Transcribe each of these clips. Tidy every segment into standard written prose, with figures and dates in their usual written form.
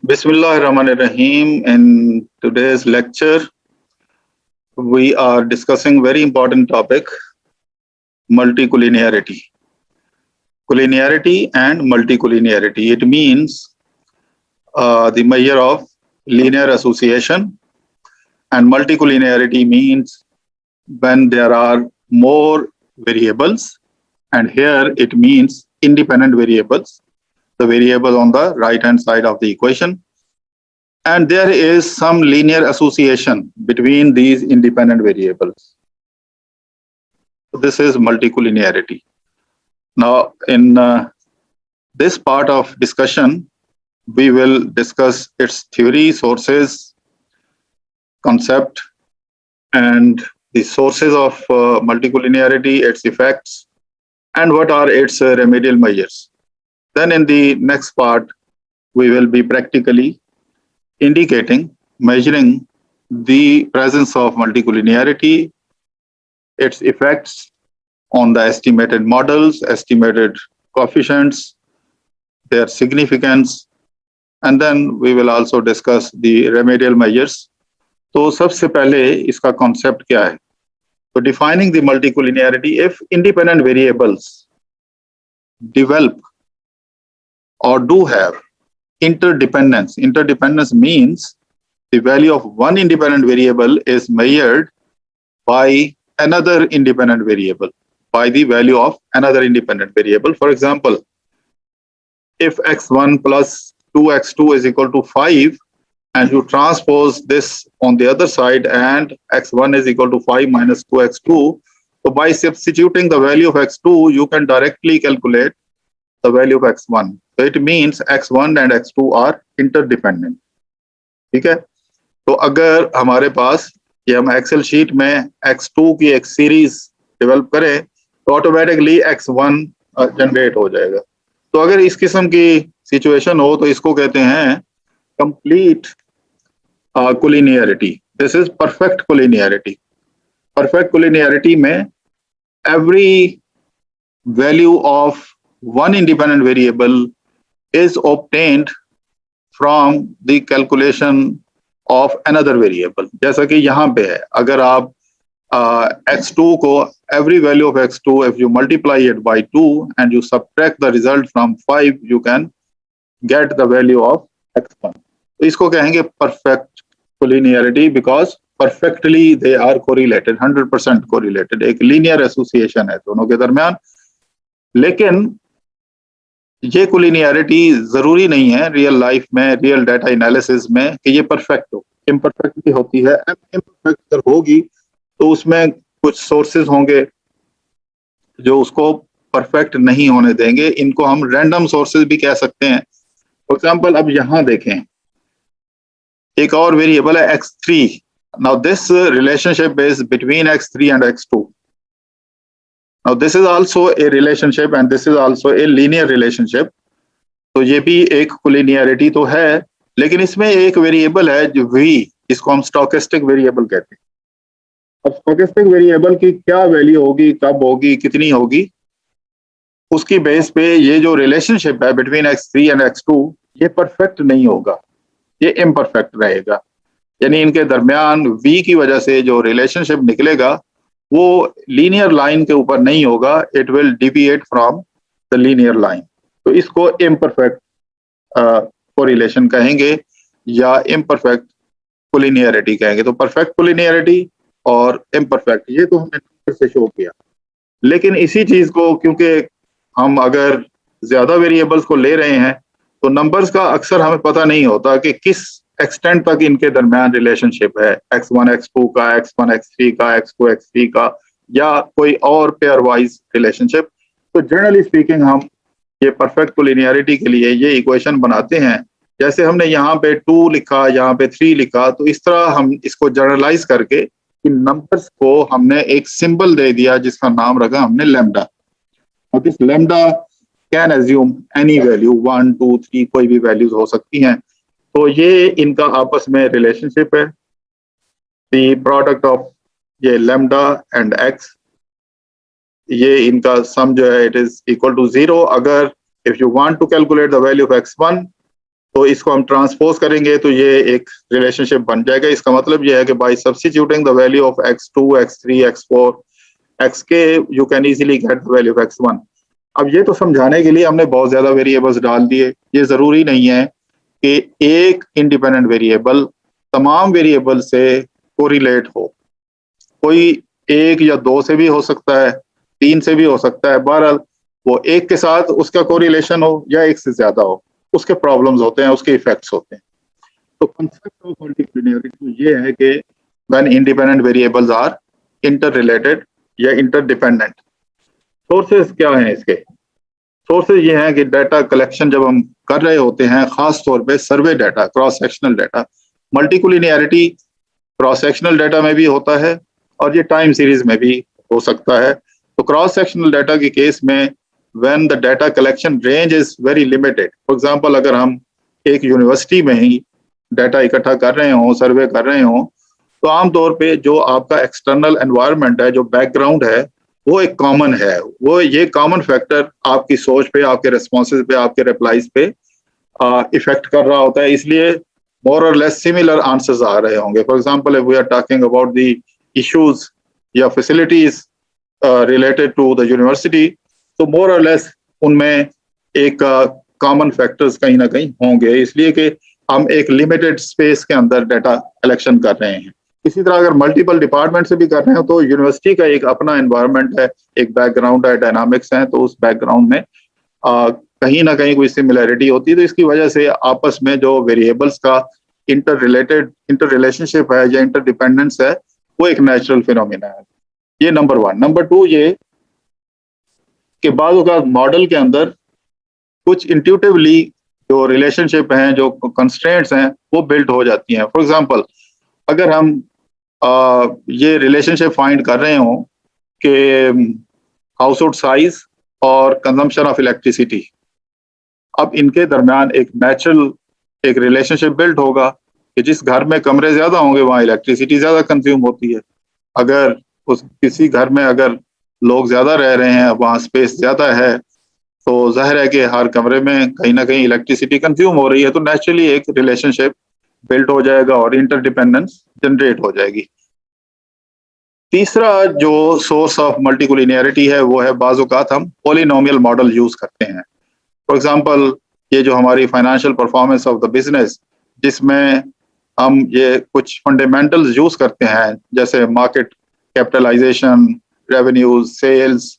Bismillahirrahmanirrahim. In today's lecture, we are discussing very important topic, multicollinearity. Collinearity and multicollinearity. It means the measure of linear association, and multicollinearity means when there are more variables, and here it means independent variables, the variable on the right hand side of the equation. And there is some linear association between these independent variables. This is multicollinearity. Now, in this part of discussion, we will discuss its theory, sources, concept, and the sources of multicollinearity, its effects, and what are its remedial measures. Then in the next part, we will be practically indicating, measuring the presence of multicollinearity, its effects on the estimated models, estimated coefficients, their significance, and then we will also discuss the remedial measures. तो सबसे पहले इसका concept क्या है? So defining the multicollinearity, if independent variables develop or do have interdependence. Interdependence means the value of one independent variable is measured by another independent variable, by the value of another independent variable. For example, if x1 plus 2x2 is equal to 5, and you transpose this on the other side, and x1 is equal to 5 minus 2x2, so by substituting the value of x2, you can directly calculate the value of x1. So it means x1 and x2 are interdependent. ठीक है? तो अगर हमारे पास ये हम Excel sheet में x2 की एक सीरीज डेवलप करें तो ऑटोमेटिकली x1 जनरेट हो जाएगा. तो अगर इस किस्म की सिचुएशन हो तो इसको कहते हैं complete collinearity. This is perfect collinearity. Perfect collinearity में every value of one independent variable is obtained from the calculation of another variable. जैसा कि यहाँ पे है, अगर आप x2 को every value of x2 if you multiply it by 2 and you subtract the result from 5, you can get the value of x1. तो इसको कहेंगे perfect collinearity because perfectly they are correlated, 100% correlated. एक linear association है दोनों के दरमियान. लेकिन ये कोलिनियरिटी जरूरी नहीं है रियल लाइफ में, रियल डाटा एनालिसिस में कि ये परफेक्ट हो. इम्परफेक्ट भी होती है. इम्परफेक्ट अगर होगी तो उसमें कुछ सोर्सेज होंगे जो उसको परफेक्ट नहीं होने देंगे. इनको हम रैंडम सोर्सेज भी कह सकते हैं. फॉर एग्जांपल अब यहाँ देखें, एक और वेरिएबल है x3. Now this relationship is between x3 and x2. Now this is also a relationship and this is also a linear relationship. तो ये भी एक कोलिनियरिटी तो है, लेकिन इसमें एक वेरिएबल है जो v, इसको हम स्टोकेस्टिक वेरिएबल कहते हैं. अब स्टोकेस्टिक वेरिएबल की क्या वैल्यू होगी, कब होगी, कितनी होगी, उसकी बेस पे ये जो रिलेशनशिप है बिटवीन x3 एंड x2 ये परफेक्ट नहीं होगा, ये इम्परफेक्ट रहेगा. यानी इनके दरमियान v की वजह से जो रिलेशनशिप निकलेगा वो लीनियर लाइन के ऊपर नहीं होगा. It will deviate from the linear line. तो इसको इम्परफेक्ट कोरिलेशन कहेंगे या इम्परफेक्ट कोलिनियरिटी कहेंगे. तो परफेक्ट कोलिनियरिटी और इम्परफेक्ट ये तो हमने नंबर से शो किया. लेकिन इसी चीज को क्योंकि हम अगर ज्यादा वेरिएबल्स को ले रहे हैं तो नंबर्स का अक्सर हमें पता नहीं होता कि किस एक्सटेंट तक इनके दरमियान रिलेशनशिप है, x1 x2 का, x1 x3 का, x2 x3 का, या कोई और पेयर वाइज रिलेशनशिप. तो जनरली स्पीकिंग हम ये परफेक्ट कोलिनियरिटी के लिए ये इक्वेशन बनाते हैं. जैसे हमने यहाँ पे 2 लिखा, यहाँ पे 3 लिखा, तो इस तरह हम इसको जनरलाइज करके इन नंबर्स को हमने एक सिंबल दे दिया जिसका नाम रखा हमने लैम्डा. और this lambda can assume any value, 1 2 3 कोई भी वैल्यूज हो सकती हैं. तो ये इनका आपस में रिलेशनशिप है. द प्रोडक्ट ऑफ ये लैम्डा एंड एक्स, ये इनका सम जो है इट इज इक्वल टू 0. अगर if you want to calculate the value of x1 तो इसको हम ट्रांसपोज करेंगे तो ये एक रिलेशनशिप बन जाएगा। इसका मतलब ये है कि bye substituting the value of x2, x3, x4, xk you can easily get the value of x1। अब ये तो समझाने के लिए हमने बहुत ज्यादा वेरिएबल्स डाल दिए। ये जरूरी नहीं है कि एक इंडिपेंडेंट वेरिएबल तमाम वेरिएबल से कोरिलेट हो। कोई एक या दो से भी हो सकता है, तीन से भी हो सकता है। बहरहाल वो एक के साथ उसका कोरिलेशन हो या एक से ज्यादा हो, उसके प्रॉब्लम्स होते हैं, उसके इफेक्ट्स होते हैं। तो कंसेप्ट ऑफ मल्टीप्लिनेरिटी ये है कि when independent variables are inter related या इंटर डिपेंडेंट। सोर्सेस क्या हैं इसके? सोर्सेज ये हैं कि डाटा कलेक्शन जब हम कर रहे होते हैं, खास तौर पे survey data, cross sectional data. Multicollinearity cross sectional data में भी होता है और ये टाइम सीरीज में भी हो सकता है। तो क्रॉस सेक्शनल डाटा के केस में when the data collection range is very limited, for example अगर हम एक यूनिवर्सिटी में ही डाटा इकट्ठा कर रहे हों, सर्वे कर रहे हों, तो आमतौर पे जो आपका एक्सटर्नल एनवायरनमेंट है, जो बैकग्राउंड है, वो एक कॉमन है। वो ये कॉमन फैक्टर आपकी सोच पे, आपके रिस्पॉन्सेज पे, आपके रिप्लाईज पे इफेक्ट कर रहा होता है। इसलिए मोर और लेस सिमिलर आंसर्स आ रहे होंगे। For example if we are talking about the issues या facilities related to the university, तो मोर और लेस उनमें एक कॉमन फैक्टर्स कहीं ना कहीं होंगे, इसलिए कि हम एक लिमिटेड स्पेस के अंदर डाटा कलेक्शन कर रहे हैं। इसी तरह अगर मल्टीपल डिपार्टमेंट से भी कर रहे हो तो यूनिवर्सिटी का एक अपना एनवायरनमेंट है, एक बैकग्राउंड है, डायनामिक्स है, तो उस बैकग्राउंड में कहीं ना कहीं कोई सिमिलैरिटी होती है। तो इसकी वजह से आपस में जो वेरिएबल्स का इंटर रिलेशनशिप है या इंटर डिपेंडेंस है, वो एक नेचुरल फिनोमिना है। ये नंबर वन। नंबर टू ये कि बाज़ औक़ात मॉडल के अंदर कुछ इंट्यूटिवली जो रिलेशनशिप हैं, जो कंस्ट्रेंट्स हैं, वो बिल्ट हो जाती हैं। फॉर एग्जांपल अगर हम ये रिलेशनशिप फाइंड कर रहे हो कि हाउस होल्ड साइज और कंजम्पशन ऑफ इलेक्ट्रिसिटी, अब इनके दरमियान एक नेचुरल एक रिलेशनशिप बिल्ड होगा कि जिस घर में कमरे ज्यादा होंगे वहाँ इलेक्ट्रिसिटी ज्यादा कंज्यूम होती है। अगर उस किसी घर में अगर लोग ज्यादा रह रहे हैं, वहाँ स्पेस ज्यादा है, तो जाहिर है कि हर कमरे में कहीं ना कहीं इलेक्ट्रिसिटी कंज्यूम हो रही है, तो नेचुरली एक रिलेशनशिप बिल्ड हो जाएगा और इंटरडिपेंडेंस जनरेट हो जाएगी। तीसरा जो सोर्स ऑफ मल्टीकोलिनियरिटी है वो है बाज़ औक़ात हम पॉलिनोमियल मॉडल यूज करते हैं। फॉर एग्जांपल ये जो हमारी financial performance of the business, जिसमें हम ये कुछ फंडामेंटल्स यूज करते हैं, जैसे market capitalisation, revenues, sales,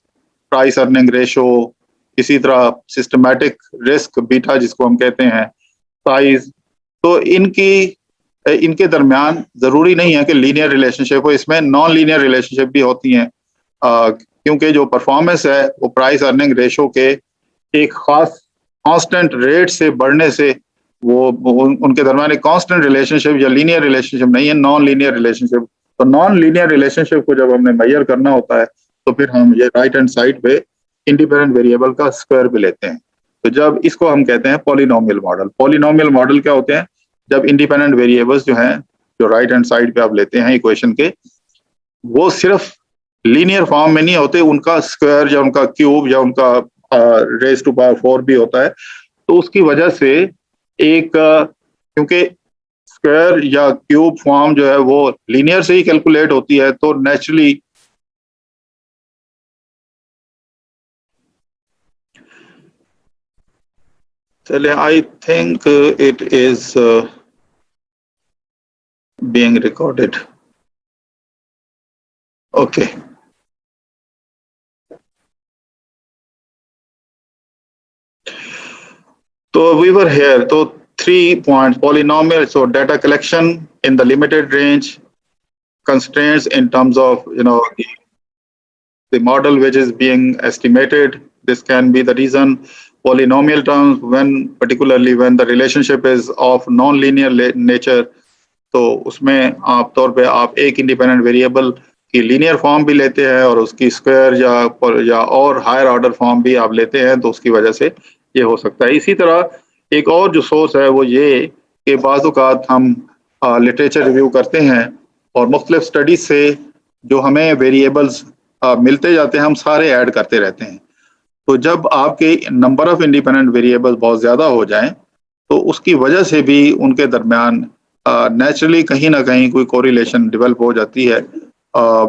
price earning ratio, इसी तरह सिस्टमैटिक रिस्क बीटा जिसको हम कहते हैं, साइज। तो इनके दरमियान जरूरी नहीं है कि लीनियर रिलेशनशिप हो, इसमें नॉन लीनियर रिलेशनशिप भी होती हैं, क्योंकि जो परफॉर्मेंस है वो प्राइस अर्निंग रेशो के एक खास कांस्टेंट रेट से बढ़ने से वो उनके दरमियान एक कांस्टेंट रिलेशनशिप या लीनियर रिलेशनशिप नहीं है, नॉन लीनियर रिलेशनशिप। तो नॉन लीनियर रिलेशनशिप को जब हमने मेजर करना होता है तो फिर हम ये राइट हैंड साइड पे इंडिपेंडेंट वेरिएबल का स्क्वायर भी लेते हैं। तो जब इसको हम कहते हैं पॉलिनोमियल मॉडल। पॉलिनोमियल मॉडल क्या होते हैं? जब इंडिपेंडेंट वेरिएबल्स जो हैं, जो राइट हैंड साइड पे आप लेते हैं इक्वेशन के, वो सिर्फ लीनियर फॉर्म में नहीं होते, उनका स्क्वायर या उनका क्यूब या उनका रेज टू पावर 4 भी होता है। तो उसकी वजह से एक क्योंकि स्क्वायर या क्यूब फॉर्म जो है वो लीनियर से ही कैलकुलेट होती है, तो नेचुरली चले, I think it is being recorded. Okay. So we were here. So 3 points: polynomial, so data collection in the limited range, constraints in terms of the model which is being estimated. This can be the reason. Polynomial terms, when particularly when the relationship is of non-linear nature, तो उसमें आप तौर पे आप एक independent variable की linear form भी लेते हैं और उसकी स्क्वायर या और हायर ऑर्डर फॉर्म भी आप लेते हैं, तो उसकी वजह से ये हो सकता है। इसी तरह एक और जो सोर्स है वो ये कि बाज़ औक़ात हम लिटरेचर रिव्यू करते हैं और मुख्तलिफ स्टडीज से जो हमें वेरिएबल्स मिलते जाते हैं, हम सारे ऐड करते रहते हैं। तो जब आपके नंबर ऑफ इंडिपेंडेंट वेरिएबल बहुत ज़्यादा हो जाएं तो उसकी वजह से भी उनके दरमियान नेचुरली कहीं ना कहीं कोई कोरिलेशन डेवलप हो जाती है,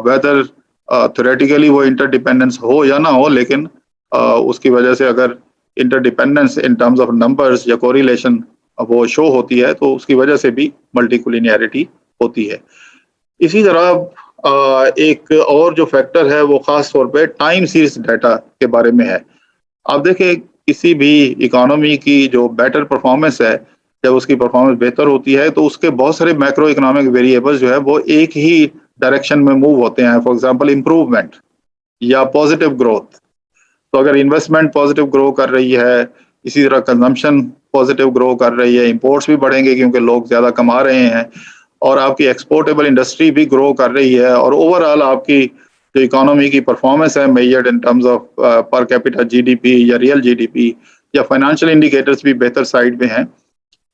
वेदर थ्योरेटिकली वो इंटरडिपेंडेंस हो या ना हो, लेकिन उसकी वजह से अगर interdependence in terms of numbers या कोरिलेशन वो शो होती है तो उसकी वजह से भी मल्टीकोलिनियरिटी होती है। इसी तरह एक और जो फैक्टर है वो खास तौर पे टाइम सीरीज डाटा के बारे में है। आप देखें किसी भी इकोनॉमी की जो बेटर परफॉर्मेंस है, जब उसकी परफॉर्मेंस बेहतर होती है तो उसके बहुत सारे मैक्रो इकोनॉमिक वेरिएबल्स जो है वो एक ही डायरेक्शन में मूव होते हैं। फॉर एग्जांपल इम्प्रूवमेंट या पॉजिटिव ग्रोथ। तो अगर इन्वेस्टमेंट पॉजिटिव ग्रो कर रही है, इसी तरह कंजम्पशन पॉजिटिव ग्रो कर रही है, इंपोर्ट्स भी बढ़ेंगे क्योंकि लोग ज्यादा कमा रहे हैं, और आपकी एक्सपोर्टेबल इंडस्ट्री भी ग्रो कर रही है, और ओवरऑल आपकी जो इकोनॉमी की परफॉर्मेंस है measured in terms of per capita GDP या रियल जीडीपी या फाइनेंशियल इंडिकेटर्स भी बेहतर साइड में हैं,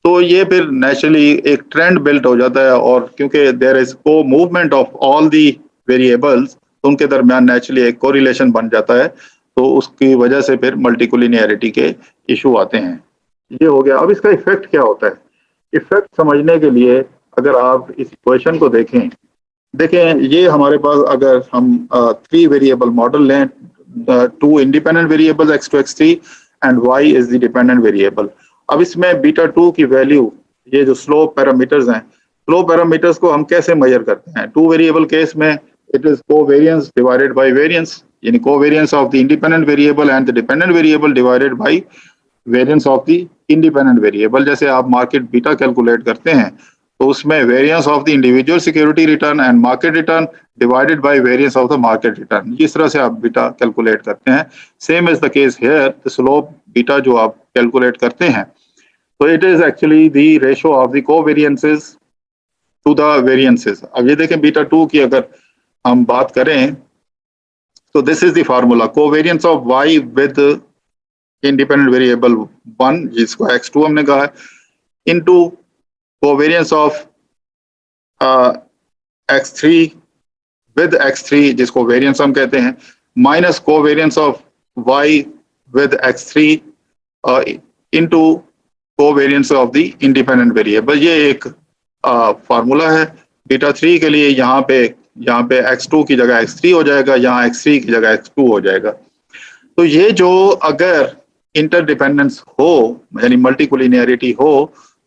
तो ये फिर नेचुरली एक ट्रेंड बिल्ट हो जाता है। और क्योंकि देयर इज को movement of all the variables, तो उनके दरमियान नेचुरली एक कोरिलेशन बन जाता है, तो उसकी वजह से फिर मल्टीकोलिनियरिटी के इशू आते हैं। ये हो गया। अब इसका इफेक्ट क्या होता है? इफेक्ट समझने के लिए अगर आप इस इक्वेशन को देखें ये हमारे पास अगर हम 3 वेरिएबल मॉडल लें, 2 independent variable x2 x3 and y is the dependent variable. अब इसमें बीटा 2 की वैल्यू, ये जो स्लोप पैरामीटर्स हैं, स्लोप पैरामीटर्स को हम कैसे मेजर करते हैं? 2 वेरिएबल केस में it is covariance divided by variance, यानी covariance of the independent variable and the dependent variable divided by variance of the independent variable. जैसे आप मार्केट बीटा कैलकुलेट करते हैं तो उसमें variance of the individual security return and market return divided by variance of the market return, इस तरह से आप बीटा कैलकुलेट करते हैं। Same is the case here, the slope beta जो आप कैलकुलेट करते हैं, तो it is actually the ratio of the covariances to the variances. अब ये देखें बीटा 2 की अगर हम बात करें तो this is the formula, covariance of y with independent variable 1 जिसको x2 हमने कहा है, into covariance of x3 with x3 जिसको वेरिएंस हम कहते हैं, minus covariance of y with x3 into covariance of the independent variable. ये एक फार्मूला है बीटा 3 के लिए। यहाँ पे x2 की जगह x3 हो जाएगा, यहाँ x3 की जगह x2 हो जाएगा। तो ये जो अगर इंटरडिपेंडेंस हो यानी मल्टीकोलिनियरिटी हो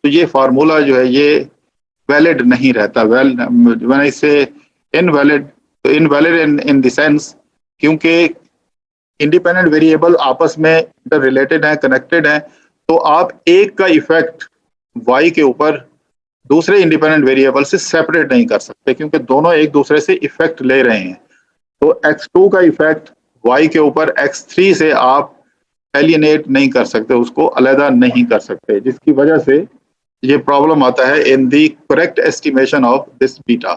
तो ये फार्मूला जो है ये वैलिड नहीं रहता। व्हेन आई से इनवैलिड, तो इनवैलिड इन द सेंस क्योंकि इंडिपेंडेंट वेरिएबल आपस में इंटर रिलेटेड हैं, कनेक्टेड हैं, तो आप एक का इफेक्ट y के ऊपर दूसरे इंडिपेंडेंट वेरिएबल से सेपरेट नहीं कर सकते क्योंकि दोनों एक दूसरे से इफेक्ट ले रहे हैं। तो x2 का इफेक्ट y के ऊपर x3 से आप एलियनेट नहीं कर सकते, उसको अलग नहीं कर सकते, जिसकी वजह से ये प्रॉब्लम आता है in the correct estimation of this beta.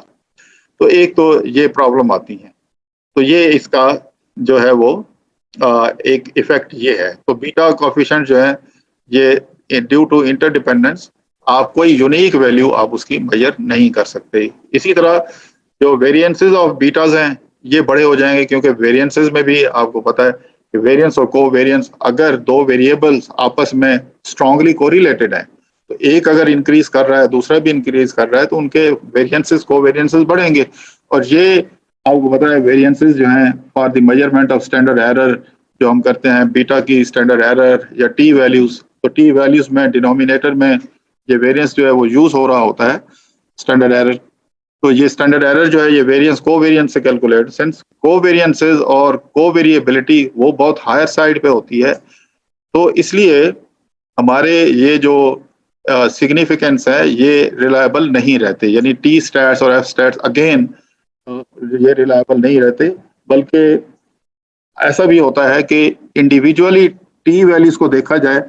तो एक तो ये प्रॉब्लम आती है, तो ये इसका जो है वो एक इफेक्ट ये है। तो बीटा कोएफिशिएंट जो है ये ड्यू टू इंटरडिपेंडेंस आप कोई यूनिक वैल्यू आप उसकी मेजर नहीं कर सकते। इसी तरह जो वेरिएंसेस ऑफ बीटाज हैं ये बड़े हो जाएंगे क्योंकि वेरिएंसेस में भी आपको पता है कि वेरिएंस और कोवेरिएंस, अगर दो वेरिएबल्स आपस में स्ट्रांगली कोरिलेटेड है तो एक अगर इंक्रीज कर रहा है दूसरा भी इंक्रीज कर रहा है तो उनके वेरिएंसेस कोवेरिएंसेस बढ़ेंगे। और ये आपको पता है वेरिएंसेस जो हैं for the measurement of standard error जो हम करते हैं बीटा की स्टैंडर्ड एरर या टी वैल्यूज, तो टी वैल्यूज में डिनोमिनेटर में ये वेरिएंस जो है वो यूज हो रहा होता है स्टैंडर्ड एरर। तो ये स्टैंडर्ड एरर जो है ये वेरिएंस कोवेरिएंस से कैलकुलेट, सिंस कोवेरिएंसेस और कोवेरिएबिलिटी वो बहुत हायर साइड पे होती है, तो इसलिए हमारे ये जो सिग्निफिकेंस है ये रिलायबल नहीं रहते, यानी टी स्टैट्स और एफ स्टैट्स अगेन ये रिलायबल नहीं रहते। बल्कि ऐसा भी होता है कि इंडिविजुअली टी वैल्यूज को देखा जाए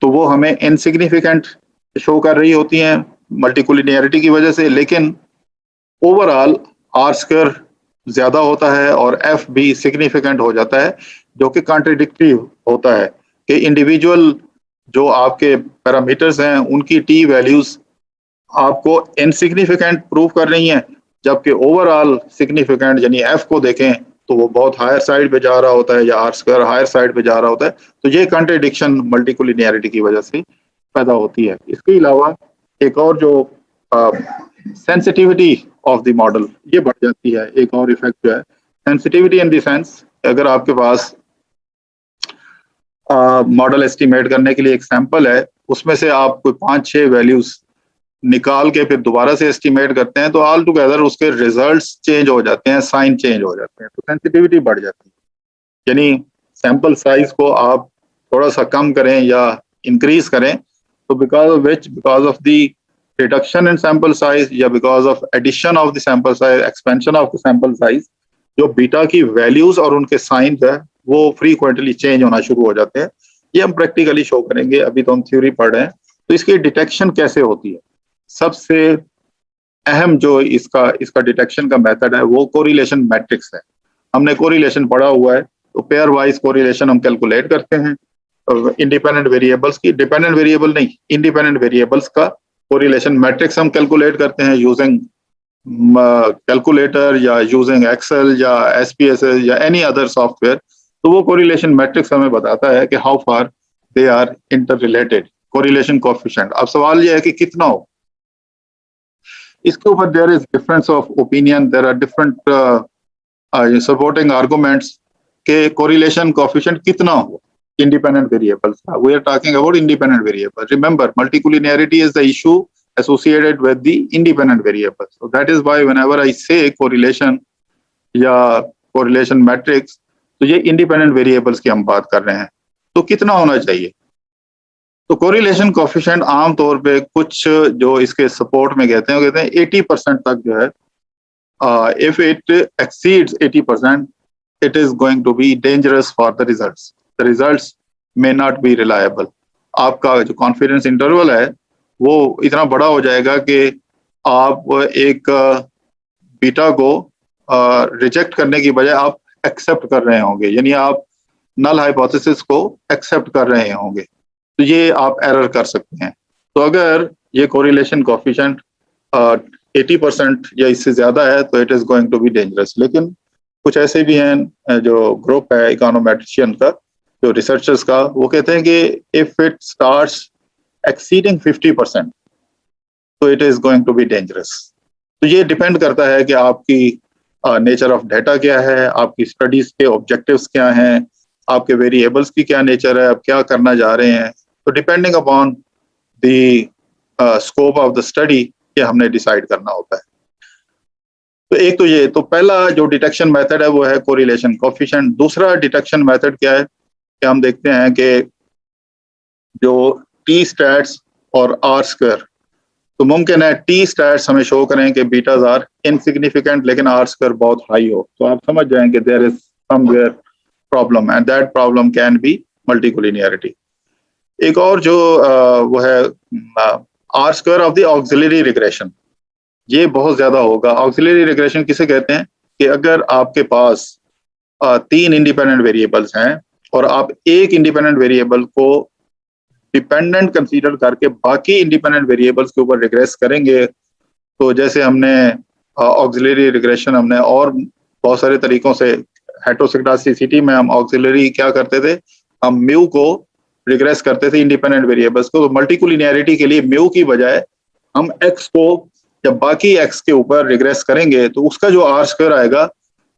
तो वो हमें इनसिग्निफिकेंट शो कर रही होती हैं मल्टीकोलिनियरिटी की वजह से, लेकिन ओवरऑल आर स्क्वायर ज्यादा होता है और एफ भी सिग्निफिकेंट हो जाता है, जो कि कॉन्ट्रडिक्टरी होता है कि इंडिविजुअल जो आपके पैरामीटर्स हैं उनकी टी वैल्यूज आपको इनसिग्निफिकेंट प्रूव कर रही हैं, जबकि ओवरऑल सिग्निफिकेंट यानी एफ को देखें तो वो बहुत हायर साइड पे जा रहा होता है या आर स्क्वायर हायर साइड पे जा रहा होता है। तो ये कॉन्ट्रडिक्शन मल्टीकोलिनियरिटी की वजह से पैदा होती है। इसके अलावा एक और जो सेंसिटिविटी ऑफ द मॉडल ये बढ़ जाती है। एक और इफेक्ट जो है सेंसिटिविटी इन द सेंस, अगर आपके पास मॉडल एस्टिमेट करने के लिए एक सैंपल है, उसमें से आप कोई 5-6 वैल्यूज निकाल के फिर दोबारा से एस्टिमेट करते हैं तो ऑल टुगेदर उसके रिजल्ट्स चेंज हो जाते हैं, साइन चेंज हो जाते हैं, तो सेंसिटिविटी बढ़ जाती है। यानी सैंपल साइज को आप थोड़ा सा कम करें या इंक्रीज करें तो because of the reduction in sample size या because of addition of the sample size, expansion of the sample size, जो बीटा की वैल्यूज और उनके साइन है वो फ्रीक्वेंटली चेंज होना शुरू हो जाते हैं। ये हम प्रैक्टिकली शो करेंगे, अभी तो हम थ्योरी पढ़ रहे हैं। तो इसकी डिटेक्शन कैसे होती है? सबसे अहम जो इसका डिटेक्शन का मेथड है वो कोरिलेशन मैट्रिक्स है। हमने कोरिलेशन पढ़ा हुआ है, तो पेयर वाइज कोरिलेशन हम कैलकुलेट करते हैं इंडिपेंडेंट वेरिएबल्स की, डिपेंडेंट वेरिएबल नहीं, इंडिपेंडेंट वेरिएबल्स का कोरिलेशन मैट्रिक्स हम कैलकुलेट करते हैं यूजिंग कैलकुलेटर या यूजिंग एक्सेल या SPSS या एनी अदर सॉफ्टवेयर। तो वो कोरिलेशन मैट्रिक्स हमें बताता है कि how far they are inter related, correlation coefficient. अब सवाल ये है कि कितना हो। इसके ऊपर there is difference of opinion, there are different supporting arguments के कोरिलेशन कोएफिशिएंट कितना हो independent variables. We are talking about independent variables. Remember, multicollinearity is the issue associated with the independent variables. So that is why whenever I say correlation या correlation matrix, तो ये independent variables की हम बात कर रहे हैं। तो कितना होना चाहिए? तो correlation coefficient आमतौर पे कुछ जो इसके सपोर्ट में कहते हैं 80% तक जो है, if it exceeds 80%, it is going to be dangerous for the results. The results may not be reliable. आपका जो कॉन्फिडेंस इंटरवल है वो इतना बड़ा हो जाएगा कि आप एक बीटा को रिजेक्ट करने की बजाय आप एक्सेप्ट कर रहे होंगे, यानी आप नल हाइपोथेसिस को एक्सेप्ट कर रहे होंगे, तो ये आप एरर कर सकते हैं। तो अगर ये कोरिलेशन कोएफिशिएंट 80% या इससे ज्यादा है तो it is going to be dangerous. लेकिन कुछ ऐसे भी हैं जो ग्रुप है इकोनोमेट्रिशियन का, जो रिसर्चर्स का, वो कहते हैं कि इफ इट स्टार्ट्स एक्सीडिंग 50% तो it is going to be dangerous. तो ये डिपेंड करता है कि आपकी नेचर ऑफ डेटा क्या है, आपकी स्टडीज के ऑब्जेक्टिव्स क्या हैं, आपके वेरिएबल्स की क्या नेचर है, आप क्या करना जा रहे हैं। तो depending upon the scope of the study ये हमने डिसाइड करना होता है। तो एक तो ये, तो पहला जो डिटेक्शन मेथड है वो है कोरिलेशन कोएफिशिएंट। दूसरा डिटेक्शन मेथड क्या है कि हम देखते हैं कि जो टी स्टैट्स और आर स्क्वायर, तो मुमकिन है टी स्टैट्स हमें शो करें कि बीटाज आर इनसिग्निफिकेंट लेकिन आर स्क्वायर बहुत हाई हो, तो आप समझ जाएं कि there is somewhere problem and that problem can be multicollinearity. एक और जो वो है R square of the auxiliary regression, ये बहुत ज्यादा होगा। ऑक्सिलरी रिग्रेशन किसे कहते हैं कि अगर आपके पास 3 इंडिपेंडेंट वेरिएबल्स हैं और आप एक इंडिपेंडेंट वेरिएबल को डिपेंडेंट कंसीडर करके बाकी इंडिपेंडेंट वेरिएबल्स के ऊपर रिग्रेस करेंगे, तो जैसे हमने ऑक्सिलरी रिग्रेशन हमने और बहुत सारे तरीकों से, हेटेरोस्किडास्टिसिटी में हम ऑक्सिलरी क्या करते थे, हम म्यू को रिग्रेस करते थे इंडिपेंडेंट वेरिएबल्स को। तो मल्टीकोलिनियरिटी के लिए म्यू की बजाय हम एक्स को जब बाकी एक्स के ऊपर रिग्रेस करेंगे तो उसका जो आर स्क्वायर आएगा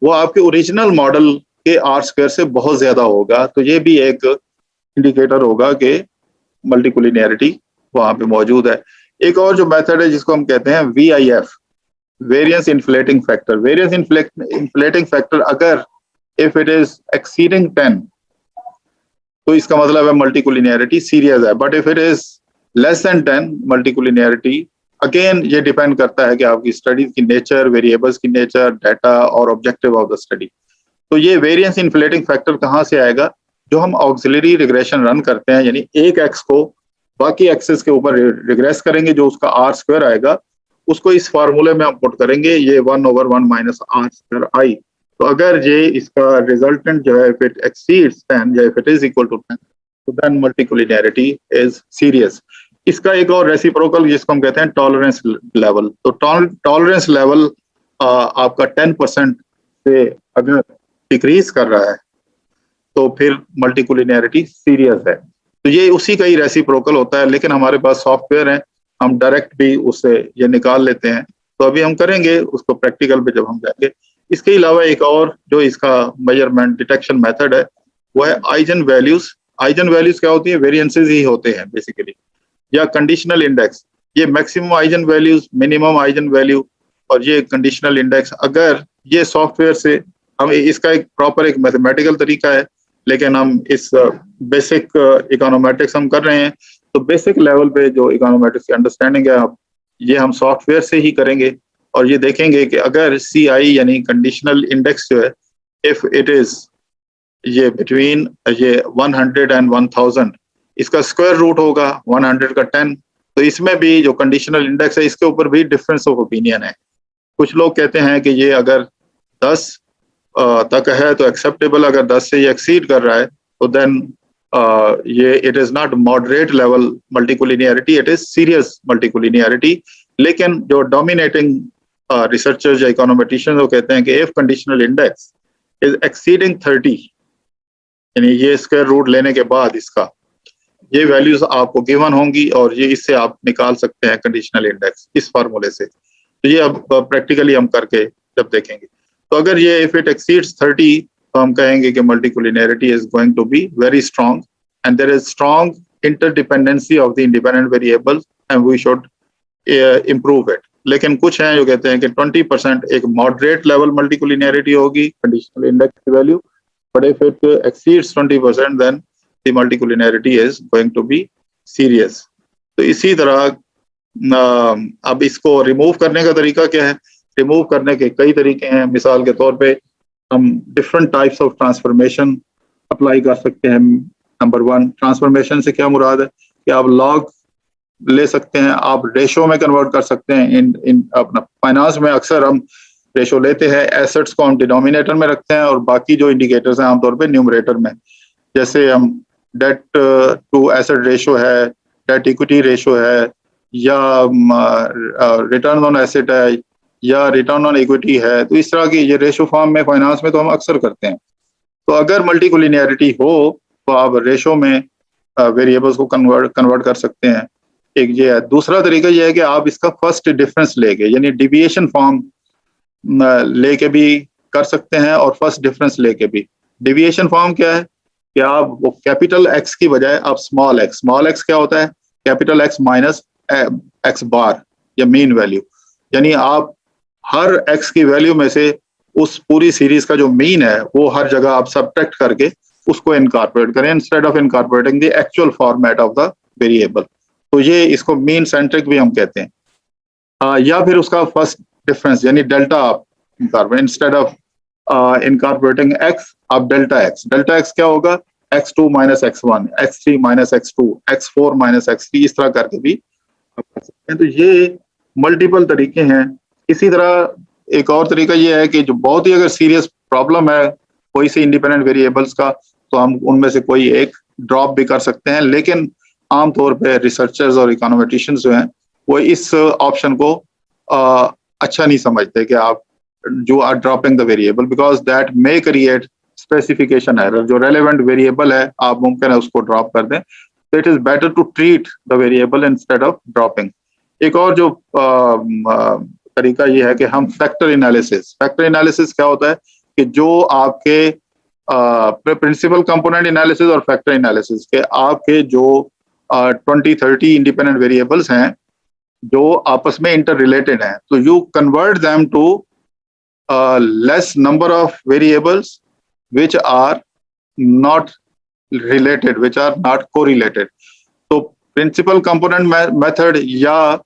वो आपके ओरिजिनल मॉडल के आर स्क्वायर से बहुत ज्यादा होगा। तो ये भी एक इंडिकेटर होगा कि मल्टीकोलिनियरिटी वहां पे मौजूद है। एक और जो मेथड है जिसको हम कहते हैं VIF, variance inflating factor. Variance inflating factor अगर इफ इट इज एक्सीडिंग 10 तो इसका मतलब है मल्टीकोलिनियरिटी सीरियस है, but if it is less than 10 multicollinearity, again ये डिपेंड करता है कि आपकी स्टडीज की नेचर, वेरिएबल्स की नेचर, डाटा और ऑब्जेक्टिव ऑफ द स्टडी। तो ये वेरिएंस इन्फ्लेटिंग फैक्टर कहाँ से आएगा? जो हम ऑक्सिलरी रिग्रेशन रन करते हैं, यानी एक एक्स को बाकी एक्सेस के ऊपर रिग्रेस करेंगे, जो उसका आर स्क्वायर आएगा उसको इस फार्मूले में हम पुट करेंगे, ये 1/1 माइनस आर स्क्वायर आई। तो अगर ये इसका रिजल्टेंट जो है इफ इट एक्सीड्स 10 या if it is equal to 10 तो देन मल्टीकोलिनियरिटी इज सीरियस। इसका एक और रेसिप्रोकल जिसको हम कहते हैं टॉलरेंस लेवल। तो टॉलरेंस लेवल आपका 10% से अगर डिक्रीज कर रहा है तो फिर मल्टीकोलिनियरिटी सीरियस है। तो ये उसी का ही रेसिप्रोकल होता है, लेकिन हमारे पास सॉफ्टवेयर है, हम डायरेक्ट भी उससे ये निकाल लेते हैं। तो अभी हम करेंगे उसको प्रैक्टिकल पे जब हम जाएंगे। इसके अलावा एक और जो इसका मेजरमेंट डिटेक्शन मेथड है वो है आइजन वैल्यूज। आइजन वैल्यूज क्या होती है? वेरिएंसेस ही होते हैं बेसिकली, या कंडीशनल इंडेक्स। ये maximum eigen values, minimum eigen value और ये कंडीशनल इंडेक्स, अगर ये सॉफ्टवेयर से हम इसका एक प्रॉपर एक मैथमेटिकल तरीका है, लेकिन हम इस बेसिक इकोनोमेट्रिक्स हम कर रहे हैं, तो बेसिक लेवल पे जो इकोनोमेट्रिक्स की अंडरस्टैंडिंग है ये हम सॉफ्टवेयर से ही करेंगे। और ये देखेंगे कि अगर CI यानी कंडीशनल इंडेक्स जो है, इफ इट इज ये बिटवीन ये 100 एंड 1000, इसका स्क्वायर रूट होगा 100 का 10, तो इसमें भी जो कंडीशनल इंडेक्स है इसके ऊपर भी डिफरेंस ऑफ ओपिनियन है। कुछ लोग कहते हैं कि ये अगर 10 तक है तो एक्सेप्टेबल, अगर 10 से ये एक्सीड कर रहा है तो देन ये it is not moderate level multicollinearity, it is serious multicollinearity. लेकिन जो डोमिनेटिंग रिसर्चर्स या इकोनोमेट्रिशियंस वो कहते हैं कि if conditional index is exceeding 30, यानी ये स्क्वायर रूट लेने के बाद इसका ये वैल्यूज आपको गिवन होंगी और ये इससे आप निकाल सकते हैं कंडीशनल इंडेक्स इस फार्मूले से। तो ये अब प्रैक्टिकली हम करके जब देखेंगे, तो अगर ये इफ इट एक्सीड्स 30 तो हम कहेंगे कि multicollinearity is going to be very strong and there is strong interdependency of the independent variables and we should improve it. लेकिन कुछ हैं जो कहते हैं कि 20% एक मॉडरेट लेवल मल्टीकोलिनियरिटी होगी कंडीशनल इंडेक्स की value, but if it exceeds 20% then the multicollinearity is going to be serious। तो इसी तरह अब इसको रिमूव करने का तरीका क्या है? रिमूव करने के कई तरीके हैं। मिसाल के तौर पे हम different types of transformation apply कर सकते हैं। नंबर 1, ट्रांसफॉर्मेशन से क्या मुराद है कि आप लॉग ले सकते हैं, आप रेशो में कन्वर्ट कर सकते हैं। इन अपना फाइनेंस में अक्सर हम रेशो लेते हैं, एसेट्स को हम डिनोमिनेटर में रखते हैं और बाकी जो इंडिकेटर्स हैं आमतौर पे न्यूमरेटर में। जैसे हम डेट टू एसेट रेशो है, डेट इक्विटी रेशो है, या रिटर्न ऑन एसेट है, या रिटर्न ऑन इक्विटी है। तो इस तरह की ये रेशो फॉर्म में फाइनेंस में तो हम अक्सर करते हैं। तो अगर मल्टीकोलिनियरिटी हो तो आप रेशो में वेरिएबल्स को कन्वर्ट कर सकते हैं। एक ये है। दूसरा तरीका ये है कि आप इसका फर्स्ट डिफरेंस लेके यानी डिविएशन फॉर्म लेके भी कर सकते हैं और फर्स्ट डिफरेंस लेके भी। डिविएशन फॉर्म क्या है कि आप वो कैपिटल एक्स की बजाय आप स्मॉल एक्स क्या होता है? कैपिटल एक्स माइनस एक्स बार या मीन वैल्यू, यानी आप हर एक्स की वैल्यू में से उस पूरी सीरीज का जो मीन है वो हर जगह आप सब्ट्रैक्ट करके उसको इनकॉर्पोरेट करें instead of incorporating the actual format of the variable. तो ये इसको मीन सेंट्रिक भी हम कहते हैं। या फिर उसका फर्स्ट डिफरेंस यानी डेल्टा आप incorporate, instead of incorporating x आप डेल्टा एक्स क्या होगा? x2 minus x1, x3 minus x2, x4 minus x3, इस तरह करके भी आप कर सकते हैं। तो ये मल्टीपल तरीके हैं। इसी तरह एक और तरीका ये है कि जो बहुत ही अगर सीरियस प्रॉब्लम है कोई से इंडिपेंडेंट वेरिएबल्स का, तो हम उनमें से कोई एक ड्रॉप भी कर सकते हैं। लेकिन आमतौर पे रिसर्चर्स और इकोनोमेट्रिशियंस जो हैं वो इस ऑप्शन को अच्छा नहीं समझते कि आप जो are dropping the variable, because that may create specification error. जो रेलेवेंट वेरिएबल है आप मुमकिन है उसको ड्रॉप कर दें। तो it is better to treat the variable instead of dropping. एक और जो तरीका ये है कि हम फैक्टर एनालिसिस क्या होता है कि जो आपके प्रिंसिपल कंपोनेंट एनालिसिस और फैक्टर एनालिसिस के आपके जो 20-30 इंडिपेंडेंट वेरिएबल्स हैं जो आपस में इंटर रिलेटेड हैं, तो you convert them to less number of variables which are not related, which are not correlated। तो प्रिंसिपल कंपोनेंट मेथड या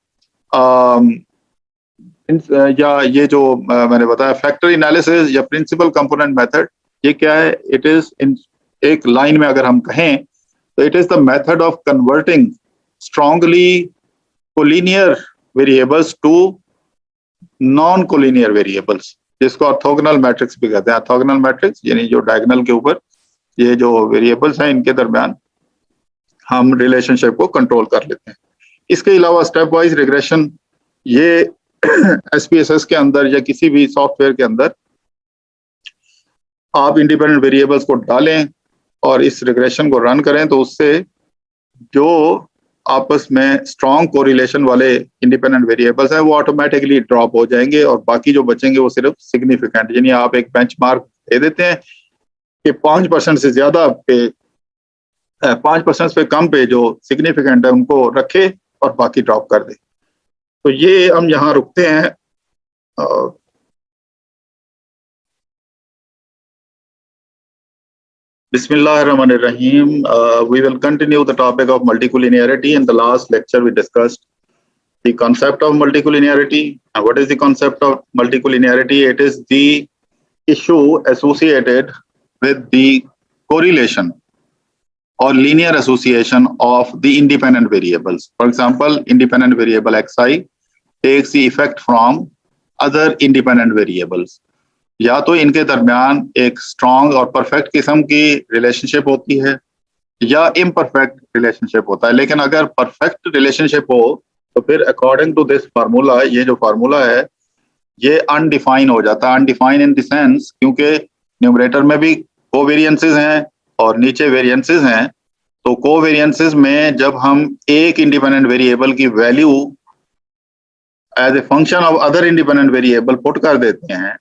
ये जो मैंने बताया फैक्टर एनालिसिस या प्रिंसिपल कंपोनेंट मेथड, ये क्या है? इट इज इन एक लाइन में अगर हम कहें तो it is the method of converting strongly collinear variables to non collinear variables, जिसको ऑर्थोगोनल मैट्रिक्स भी कहते हैं। ऑर्थोगोनल मैट्रिक्स यानी जो डायगोनल के ऊपर ये जो वेरिएबल्स हैं इनके दरमियान हम रिलेशनशिप को कंट्रोल कर लेते हैं। इसके अलावा स्टेप वाइज रिग्रेशन, ये SPSS के अंदर या किसी भी सॉफ्टवेयर के अंदर आप इंडिपेंडेंट वेरिएबल्स को डालें और इस रिग्रेशन को रन करें, तो उससे जो आपस में स्ट्रॉन्ग कोरिलेशन वाले इंडिपेंडेंट वेरिएबल्स हैं वो ऑटोमेटिकली ड्रॉप हो जाएंगे और बाकी जो बचेंगे वो सिर्फ सिग्निफिकेंट, यानी आप एक बेंचमार्क दे देते हैं कि 5% से ज्यादा पे 5% पे कम पे जो सिग्निफिकेंट है उनको रखे और बाकी ड्रॉप कर दे। तो ये हम यहाँ रुकते हैं। Bismillahirrahmanirrahim. We will continue the topic of multicollinearity. In the last lecture, we discussed the concept of multicollinearity. And what is the concept of multicollinearity? It is the issue associated with the correlation or linear association of the independent variables. For example, independent variable xi takes the effect from other independent variables. या तो इनके दरमियान एक strong और perfect किस्म की relationship होती है या इम्परफेक्ट रिलेशनशिप होता है। लेकिन अगर परफेक्ट रिलेशनशिप हो तो फिर अकॉर्डिंग टू दिस फार्मूला, ये जो फार्मूला है ये अनडिफाइन हो जाता है। अनडिफाइन इन द सेंस क्योंकि न्यूमरेटर में भी कोवेरिएंसेस हैं और नीचे वेरिएंसेस हैं। तो कोवेरिएंसेस में जब हम एक इंडिपेंडेंट वेरिएबल की value as a function of other independent variable put कर देते हैं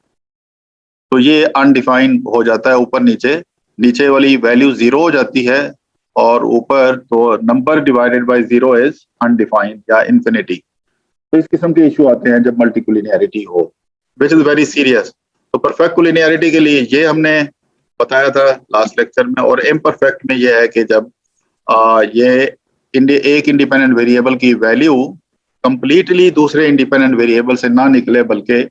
तो ये अनडिफाइन हो जाता है। ऊपर नीचे, नीचे वाली वैल्यू 0 हो जाती है और ऊपर तो number divided by 0 is undefined या इंफिनिटी। तो इस किस्म के इशू आते हैं जब मल्टीकोलिनियरिटी हो, विच इज वेरी सीरियस। तो परफेक्ट कोलिनियरिटी के लिए ये हमने बताया था लास्ट लेक्चर में, और इम्परफेक्ट में ये है कि जब ये एक इंडिपेंडेंट वेरिएबल की वैल्यू कंप्लीटली दूसरे इंडिपेंडेंट वेरिएबल से ना निकले बल्कि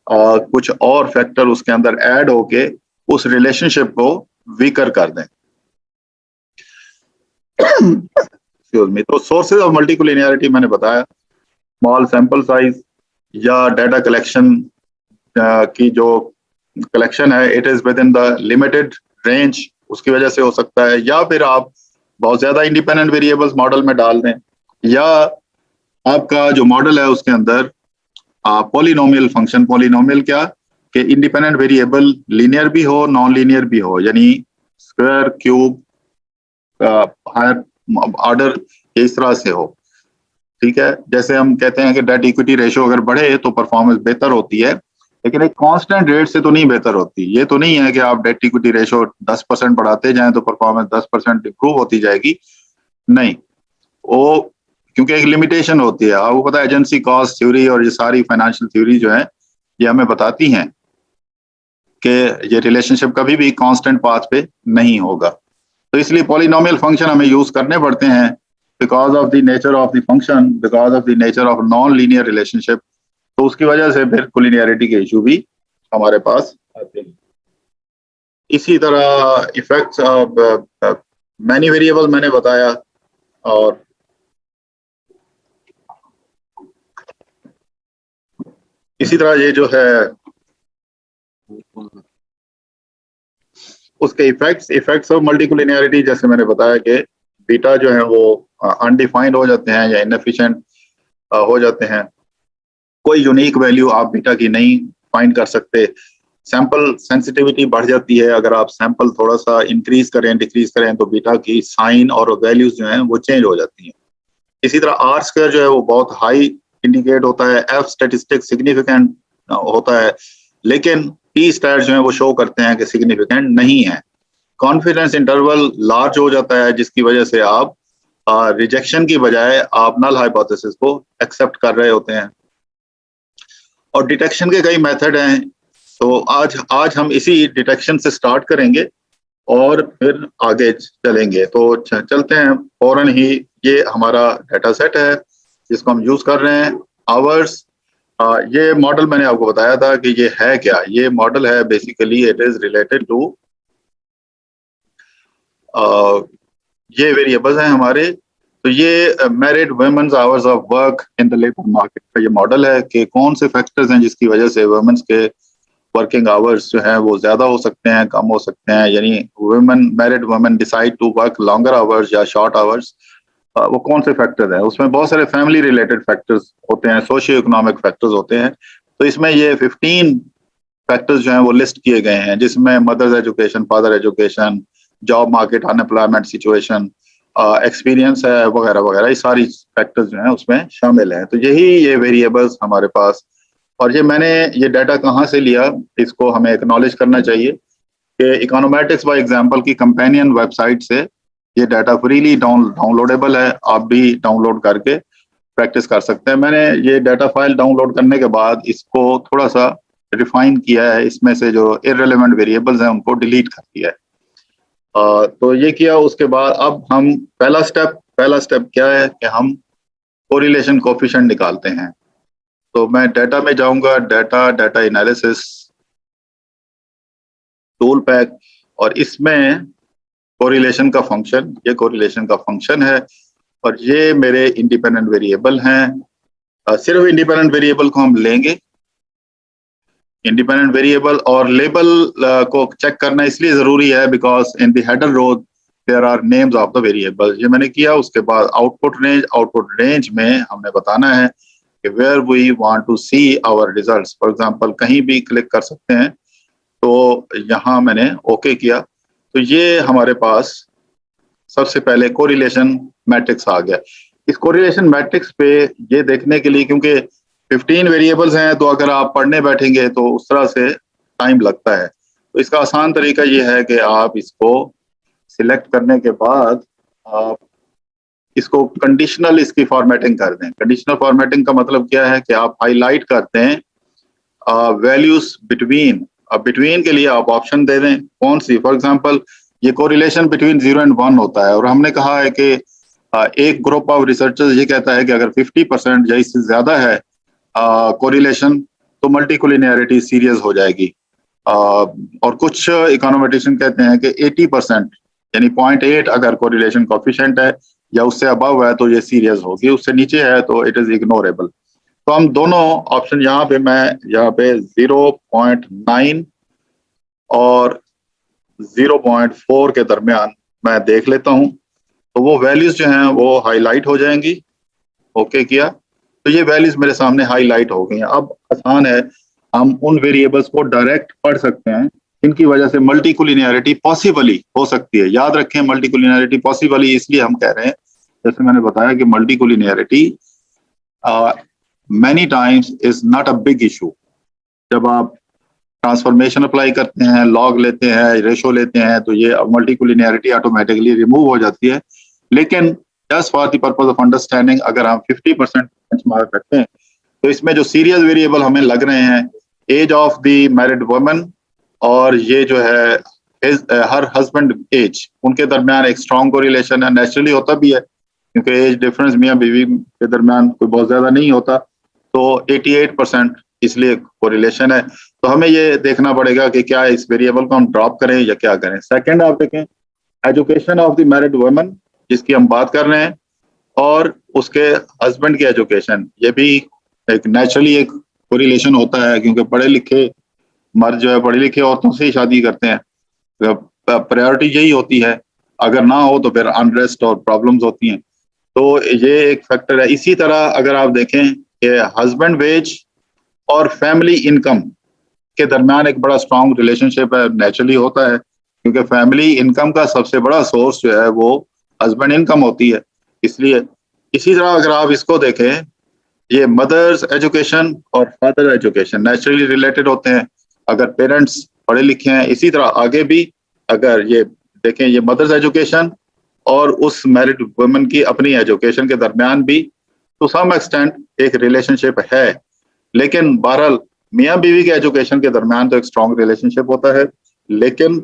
कुछ और फैक्टर उसके अंदर ऐड होके उस रिलेशनशिप को वीकर कर दें। तो सोर्सेज ऑफ मल्टीकोलिनियरिटी मैंने बताया, स्मॉल सैंपल साइज या डाटा कलेक्शन की जो कलेक्शन है it is with in the limited range, उसकी वजह से हो सकता है। या फिर आप बहुत ज्यादा इंडिपेंडेंट वेरिएबल्स मॉडल में डाल दें, या आपका जो मॉडल है उसके अंदर पॉलिनोमियल फंक्शन, पॉलिनोमियल क्या कि इंडिपेंडेंट वेरिएबल लीनियर भी हो नॉन लीनियर भी हो, यानी स्क्वायर क्यूब हायर ऑर्डर इस तरह से हो। ठीक है, जैसे हम कहते हैं कि डेट इक्विटी रेशियो अगर बढ़े तो परफॉर्मेंस बेहतर होती है, लेकिन एक कांस्टेंट रेट से तो नहीं बेहतर होती। ये तो नहीं है कि आप डेट इक्विटी रेशियो 10% बढ़ाते जाएं तो परफॉर्मेंस 10% इंप्रूव होती जाएगी, नहीं। वो क्योंकि एक लिमिटेशन होती है। आपको पता है एजेंसी कॉस्ट थ्योरी और ये सारी फाइनेंशियल थ्योरी जो है ये हमें बताती हैं कि ये रिलेशनशिप कभी भी कांस्टेंट पाथ पे नहीं होगा। तो इसलिए पॉलिनोमियल फंक्शन हमें यूज करने पड़ते हैं because of the nature of the function, because of the nature of non linear relationship. तो उसकी वजह से फिर कोलिनियरिटी के इशू भी हमारे पास आते हैं। इसी तरह इफेक्ट्स ऑफ मैनी वेरिएबल मैंने बताया, और इसी तरह ये जो है उसके इफेक्ट्स ऑफ मल्टीकोलिनियरिटी, जैसे मैंने बताया कि बीटा जो है वो अनडिफाइंड हो जाते हैं या इनएफिशिएंट हो जाते हैं। कोई यूनिक वैल्यू आप बीटा की नहीं फाइंड कर सकते। सैंपल सेंसिटिविटी बढ़ जाती है, अगर आप सैंपल थोड़ा सा इंक्रीज करें डिक्रीज करें तो बीटा की साइन और वैल्यूज जो हैं वो चेंज हो जाती हैं। इसी तरह आर स्क्वायर जो है वो बहुत हाई इंडिकेट होता है, एफ स्टैटिस्टिक सिग्निफिकेंट होता है, लेकिन टी स्टैट जो है वो शो करते हैं कि सिग्निफिकेंट नहीं है। कॉन्फिडेंस इंटरवल लार्ज हो जाता है जिसकी वजह से आप रिजेक्शन की बजाय आप नल हाइपोथेसिस को एक्सेप्ट कर रहे होते हैं। और डिटेक्शन के कई मेथड हैं, तो आज हम इसी डिटेक्शन से स्टार्ट करेंगे और फिर आगे चलेंगे। तो चलते हैं फौरन ही। ये हमारा डाटा सेट है जिसको हम यूज कर रहे हैं, आवर्स। ये मॉडल मैंने आपको बताया था कि ये है क्या। ये मॉडल है basically it is related to ये वेरिएबल्स हैं हमारे। तो ये married women's hours of work in the labour market का ये मॉडल है कि कौन से फैक्टर्स हैं जिसकी वजह से वुमेन्स के वर्किंग आवर्स जो हैं वो ज्यादा हो सकते हैं, कम हो सकते हैं, यानी women married women decide to work longer hours या शॉर्ट आवर्स। वो कौन से फैक्टर्स हैं? उसमें बहुत सारे फैमिली रिलेटेड फैक्टर्स होते हैं, सोशियो इकोनॉमिक फैक्टर्स होते हैं। तो इसमें ये 15 फैक्टर्स जो हैं वो लिस्ट किए गए हैं, जिसमें mother's education, father education, job market, unemployment situation, experience है वगैरह वगैरह, ये सारी फैक्टर्स जो हैं उसमें शामिल हैं। तो यही ये वेरिएबल्स हमारे पास, और ये मैंने ये डाटा कहाँ से लिया, इसको हमें एक्नॉलेज करना चाहिए कि इकोनोमेट्रिक्स बाय एग्जांपल की कंपेनियन वेबसाइट से ये डाटा फ्रीली डाउनलोडेबल है, आप भी डाउनलोड करके प्रैक्टिस कर सकते हैं। मैंने ये डाटा फाइल डाउनलोड करने के बाद इसको थोड़ा सा रिफाइन किया है, इसमें से जो इररिलेवेंट वेरिएबल्स हैं उनको डिलीट कर दिया है। तो ये किया, उसके बाद अब हम पहला स्टेप क्या है कि हम कोरिलेशन कोफिशिएंट निकालते हैं। तो मैं डाटा में जाऊंगा, डाटा एनालिसिस टूल पैक, और इसमें कोरिलेशन का फंक्शन, ये कोरिलेशन का फंक्शन है और ये मेरे इंडिपेंडेंट वेरिएबल हैं। सिर्फ इंडिपेंडेंट वेरिएबल को हम लेंगे, इंडिपेंडेंट वेरिएबल, और लेबल को चेक करना इसलिए जरूरी है because in the header row there are names of the variable. ये मैंने किया। उसके बाद आउटपुट रेंज में हमने बताना है कि where we want to see our results. For example कहीं भी क्लिक कर सकते हैं, तो यहाँ मैंने ओके किया। तो ये हमारे पास सबसे पहले कोरिलेशन मैट्रिक्स आ गया। इस कोरिलेशन मैट्रिक्स पे ये देखने के लिए, क्योंकि 15 वेरिएबल्स हैं, तो अगर आप पढ़ने बैठेंगे तो उस तरह से टाइम लगता है। तो इसका आसान तरीका ये है कि आप इसको सिलेक्ट करने के बाद आप इसको कंडीशनल इसकी फॉर्मेटिंग कर दें। कंडीशनल फॉर्मेटिंग का मतलब क्या है कि आप हाईलाइट करते हैं वैल्यूज बिटवीन। अब बिटवीन के लिए आप ऑप्शन दे दें कौन सी। फॉर एग्जांपल ये कोरिलेशन बिटवीन 0 एंड 1 होता है, और हमने कहा है कि एक ग्रुप ऑफ रिसर्चर्स ये कहता है कि अगर 50% या इससे ज्यादा है कोरिलेशन, तो मल्टीकोलिनियरिटी सीरियस हो जाएगी। और कुछ इकोनोमेट्रिशियन कहते हैं कि 80% यानी 0.8 अगर कोरिलेशन कोफिशिएंट है या उससे अबव है तो ये सीरियस होगी, उससे नीचे है तो इट इज इग्नोरेबल। तो हम दोनों ऑप्शन यहाँ पे 0.9 और 0.4 के दरमियान मैं देख लेता हूँ। तो वो वैल्यूज जो हैं वो हाईलाइट हो जाएंगी। ओके किया, तो ये वैल्यूज मेरे सामने हाईलाइट हो गई हैं। अब आसान है, हम उन वेरिएबल्स को डायरेक्ट पढ़ सकते हैं, इनकी वजह से मल्टीकोलिनियरिटी पॉसिबली हो सकती है। याद रखें, मल्टीकोलिनियरिटी पॉसिबली इसलिए हम कह रहे हैं, जैसे मैंने बताया कि multicollinearity many times is not a big issue. जब आप ट्रांसफॉर्मेशन अप्लाई करते हैं, लॉग लेते हैं, रेशो लेते हैं, तो ये मल्टीकोलिनियरिटी ऑटोमेटिकली रिमूव हो जाती है। लेकिन just for the purpose of understanding, अगर हम 50% बेंचमार्क रखते हैं, तो इसमें जो सीरियस वेरिएबल हमें लग रहे हैं, age of the married woman और ये जो है हर हस्बैंड एज, उनके दरमियान एक स्ट्रॉन्ग कोरिलेशन है। नेचुरली होता भी है, क्योंकि एज डिफरेंस मियाँ बीवी के दरमियान कोई बहुत ज्यादा नहीं होता। तो 88% इसलिए कोरिलेशन है। तो हमें ये देखना पड़ेगा कि क्या इस वेरिएबल को हम ड्रॉप करें या क्या करें। सेकंड आप देखें, education of the married woman जिसकी हम बात कर रहे हैं, और उसके हस्बैंड की एजुकेशन, ये भी एक नेचुरली एक कोरिलेशन होता है, क्योंकि पढ़े लिखे मर्द जो है पढ़ी लिखी औरतों से ही शादी करते हैं। प्रायोरिटी यही होती है, अगर ना हो तो फिर अनरेस्ट और प्रॉब्लम्स होती हैं। तो ये एक फैक्टर है। इसी तरह अगर आप देखें कि हस्बैंड वेज और फैमिली इनकम के दरमियान एक बड़ा स्ट्रॉन्ग रिलेशनशिप है, नेचुरली होता है, क्योंकि फैमिली इनकम का सबसे बड़ा सोर्स जो है वो हस्बैंड इनकम होती है। इसलिए इसी तरह अगर आप इसको देखें, ये मदर्स एजुकेशन और फादर एजुकेशन नेचुरली रिलेटेड होते हैं। अगर पेरेंट्स पढ़े लिखे हैं, इसी तरह आगे भी अगर ये देखें, ये मदर्स एजुकेशन और उस मैरिड वुमन की अपनी एजुकेशन के दरमियान भी टू सम एक्सटेंट एक रिलेशनशिप है। लेकिन बहरहाल मियाँ बीवी के एजुकेशन के दरमियान तो एक स्ट्रॉन्ग रिलेशनशिप होता है, लेकिन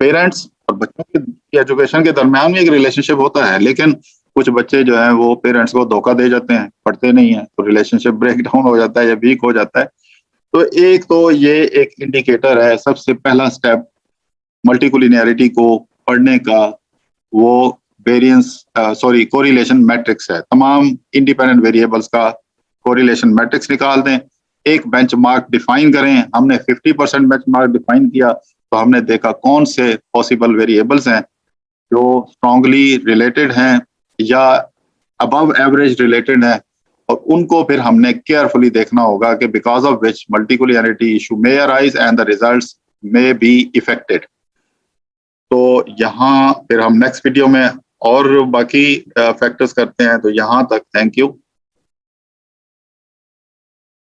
पेरेंट्स और बच्चों की एजुकेशन के दरमियान भी एक रिलेशनशिप होता है। लेकिन कुछ बच्चे जो हैं वो पेरेंट्स को धोखा दे जाते हैं, पढ़ते नहीं है, तो रिलेशनशिप ब्रेक डाउन हो जाता है या वीक हो जाता है। तो एक तो ये एक इंडिकेटर है, सबसे पहला स्टेप मल्टीकोलिनियरिटी को पढ़ने का, वो कोरिलेशन मैट्रिक्स है। तमाम इंडिपेंडेंट वेरिएबल्स का कोरिलेशन मैट्रिक्स निकाल दें, एक बेंचमार्क डिफाइन करें। हमने 50% बेंचमार्क डिफाइन किया, तो हमने देखा कौन से पॉसिबल वेरिएबल्स हैं जो स्ट्रांगली रिलेटेड हैं या अबव एवरेज रिलेटेड हैं, और उनको फिर हमने केयरफुली देखना होगा कि because of which multicollinearity issue may arise and the results may be affected. तो यहाँ फिर हम नेक्स्ट वीडियो में और बाकी फैक्टर्स करते हैं तो यहाँ तक थैंक यू।